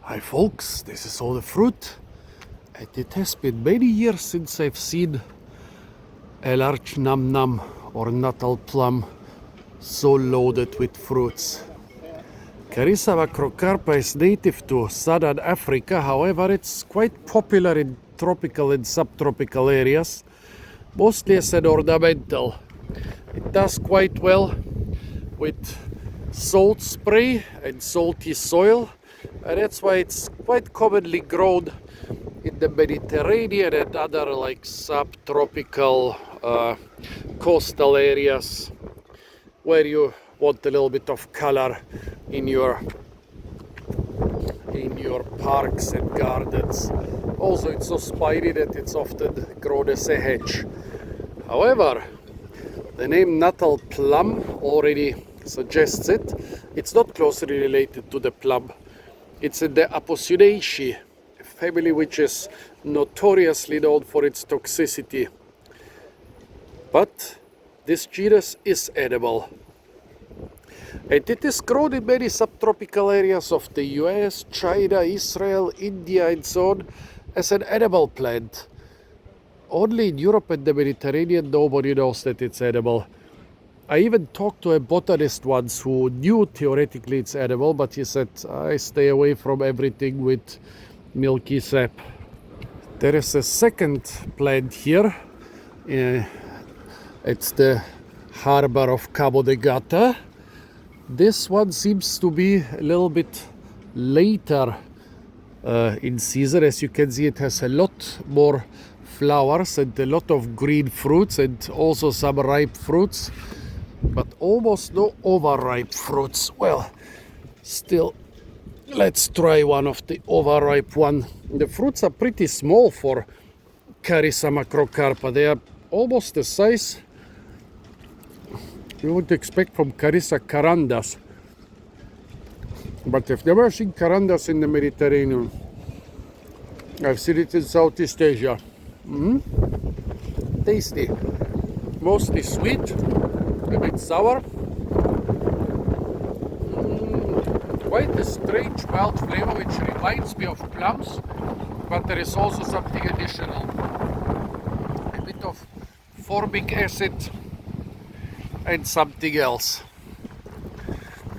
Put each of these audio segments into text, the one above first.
Hi folks, this is all the fruit, and it has been many years since I've seen a large Numnum or Natal plum so loaded with fruits. Carissa macrocarpa is native to southern Africa, however it's quite popular in tropical and subtropical areas, mostly as an ornamental. It does quite well with salt spray and salty soil, and that's why it's quite commonly grown in the Mediterranean and other like subtropical coastal areas where you want a little bit of color in your parks and gardens. Also, it's so spiny that it's often grown as a hedge. However, the name Natal plum already suggests it. It's not closely related to the plum. It's in the Apocynaceae, a family which is notoriously known for its toxicity. But this genus is edible. And it is grown in many subtropical areas of the US, China, Israel, India, and so on as an edible plant. Only in Europe and the Mediterranean nobody knows that it's edible. I even talked to a botanist once who knew theoretically it's edible, but he said, I stay away from everything with milky sap. There is a second plant here. It's the harbor of Cabo de Gata. This one seems to be a little bit later in season. As you can see, it has a lot more flowers and a lot of green fruits and also some ripe fruits, but almost no overripe fruits. Well, still, let's try one of the overripe one. The fruits are pretty small for Carissa macrocarpa. They are almost the size you would expect from Carissa carandas. But I've never seen carandas in the Mediterranean. I've seen it in Southeast Asia. Tasty. Mostly sweet, a bit sour. Quite a strange mild flavor which reminds me of plums, but there is also something additional. A bit of formic acid and something else.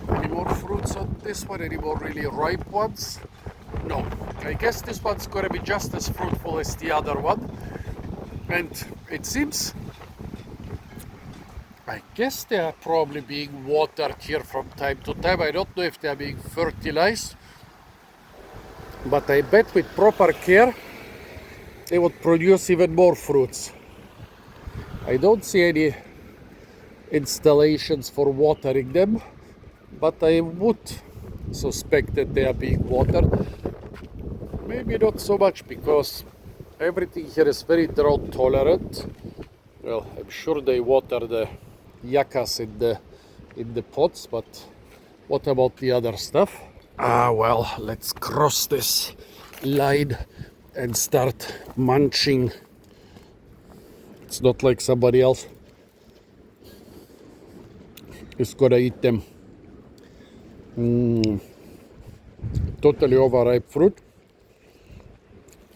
Any more fruits on this one? Any more really ripe ones? No. I guess this one's gonna be just as fruitful as the other one. And it seems, I guess they are probably being watered here from time to time. I don't know if they are being fertilized, but I bet with proper care they would produce even more fruits. I don't see any installations for watering them, but I would suspect that they are being watered. Maybe not so much, because everything here is very drought tolerant. Well, I'm sure they water the yuccas in the pots, but what about the other stuff? Well, let's cross this line and start munching. It's not like somebody else is gonna eat them. Totally overripe fruit.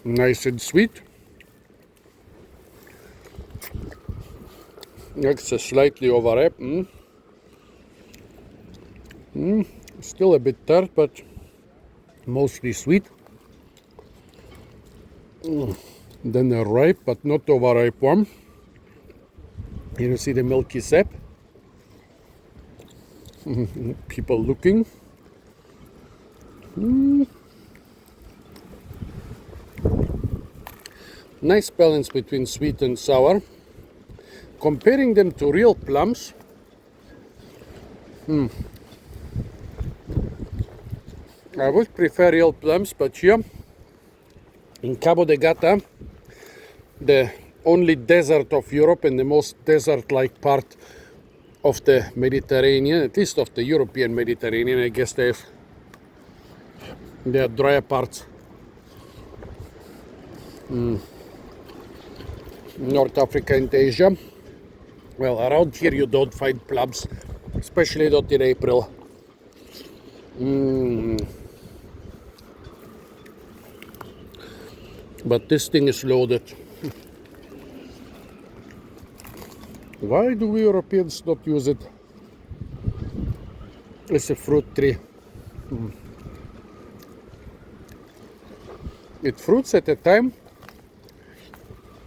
Nice and sweet. Next, a slightly overripe. Still a bit tart, but mostly sweet. Then a ripe but not overripe one. Here you see the milky sap. People looking. Nice balance between sweet and sour. Comparing them to real plums, I would prefer real plums, but here in Cabo de Gata, the only desert of Europe and the most desert-like part of the Mediterranean, at least of the European Mediterranean, I guess there are drier parts. North Africa and Asia. Well, around here you don't find plums, especially not in April. But this thing is loaded. Why do we Europeans not use it as a fruit tree? It fruits at a time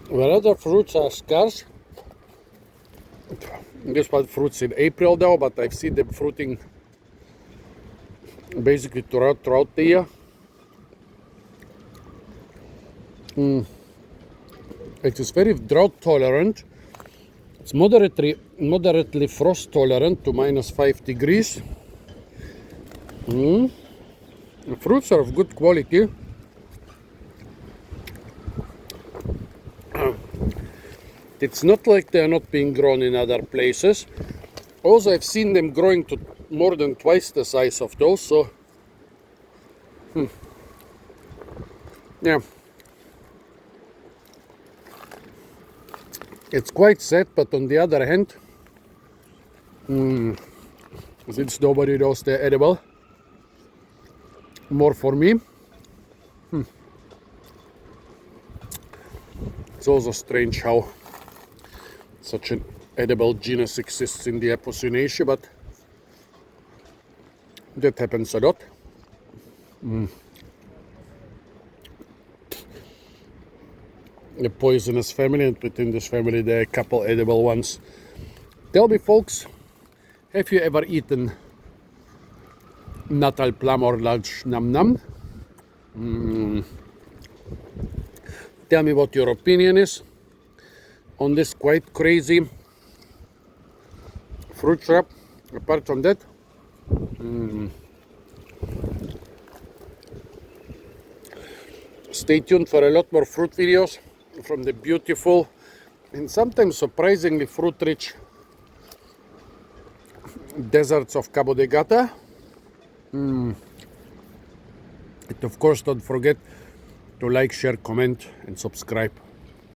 where other fruits are scarce. This one fruits in April though, but I've seen them fruiting basically throughout the year. It is very drought tolerant. It's moderately frost tolerant to -5 degrees. The fruits are of good quality. It's not like they are not being grown in other places. Also, I've seen them growing to more than twice the size of those, so yeah. It's quite sad, but on the other hand, since nobody knows they're edible, more for me. It's also strange how such an edible genus exists in the Apocynaceae, but that happens a lot. A poisonous family, and within this family there are a couple edible ones. Tell me, folks, have you ever eaten Natal plum or large Numnum? Tell me what your opinion is on this quite crazy fruit trap. Apart from that, stay tuned for a lot more fruit videos from the beautiful and sometimes surprisingly fruit-rich deserts of Cabo de Gata. And of course, don't forget to like, share, comment, and subscribe.